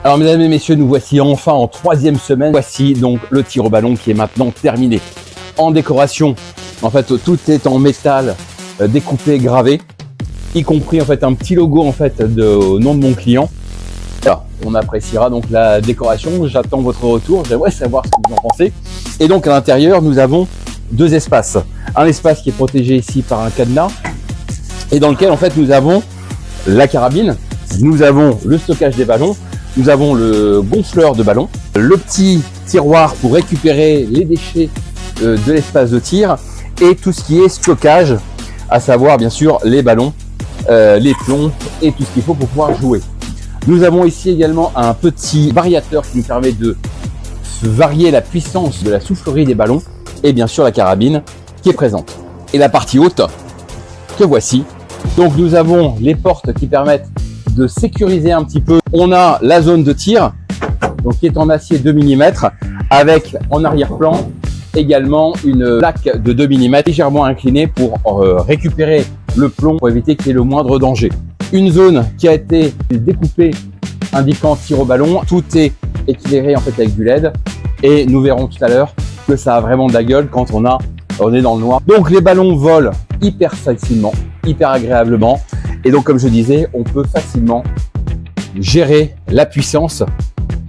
Alors mesdames et messieurs, nous voici enfin en 3e semaine. Voici donc le tir au ballon qui est maintenant terminé. En décoration, en fait tout est en métal découpé, gravé, y compris en fait un petit logo en fait au nom de mon client. Voilà, on appréciera donc la décoration. J'attends votre retour, j'aimerais savoir ce que vous en pensez. Et donc à l'intérieur, nous avons 2 espaces. Un espace qui est protégé ici par un cadenas et dans lequel en fait nous avons la carabine, nous avons le stockage des ballons, nous avons le gonfleur de ballons, le petit tiroir pour récupérer les déchets de l'espace de tir et tout ce qui est stockage, à savoir bien sûr les ballons, les plombs et tout ce qu'il faut pour pouvoir jouer. Nous avons ici également un petit variateur qui nous permet de varier la puissance de la soufflerie des ballons et bien sûr la carabine qui est présente. Et la partie haute que voici. Donc nous avons les portes qui permettent de sécuriser un petit peu. On a la zone de tir donc qui est en acier 2 mm avec en arrière-plan également une plaque de 2 mm légèrement inclinée pour récupérer le plomb pour éviter qu'il y ait le moindre danger. Une zone qui a été découpée indiquant tir au ballon. Tout est éclairé en fait avec du LED et nous verrons tout à l'heure que ça a vraiment de la gueule quand on est dans le noir. Donc les ballons volent hyper facilement, hyper agréablement et donc comme je disais, on peut facilement gérer la puissance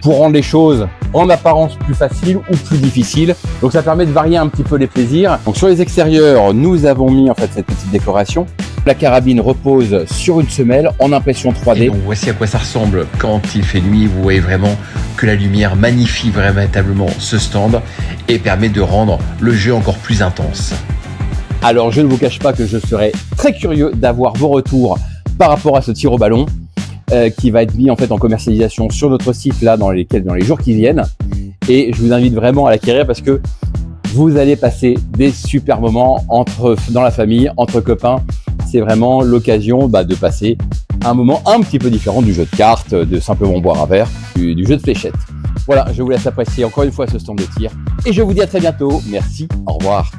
pour rendre les choses en apparence plus faciles ou plus difficiles. Donc ça permet de varier un petit peu les plaisirs. Donc sur les extérieurs, nous avons mis en fait cette petite décoration. La carabine repose sur une semelle en impression 3D. Et donc voici à quoi ça ressemble quand il fait nuit. Vous voyez vraiment que la lumière magnifie véritablement ce stand et permet de rendre le jeu encore plus intense. Alors je ne vous cache pas que je serais très curieux d'avoir vos retours par rapport à ce tir au ballon qui va être mis en fait en commercialisation sur notre site là dans les jours qui viennent. Et je vous invite vraiment à l'acquérir parce que vous allez passer des super moments dans la famille, entre copains. C'est vraiment l'occasion de passer un moment un petit peu différent du jeu de cartes, de simplement boire un verre, du jeu de fléchettes. Voilà, je vous laisse apprécier encore une fois ce stand de tir et je vous dis à très bientôt. Merci, au revoir.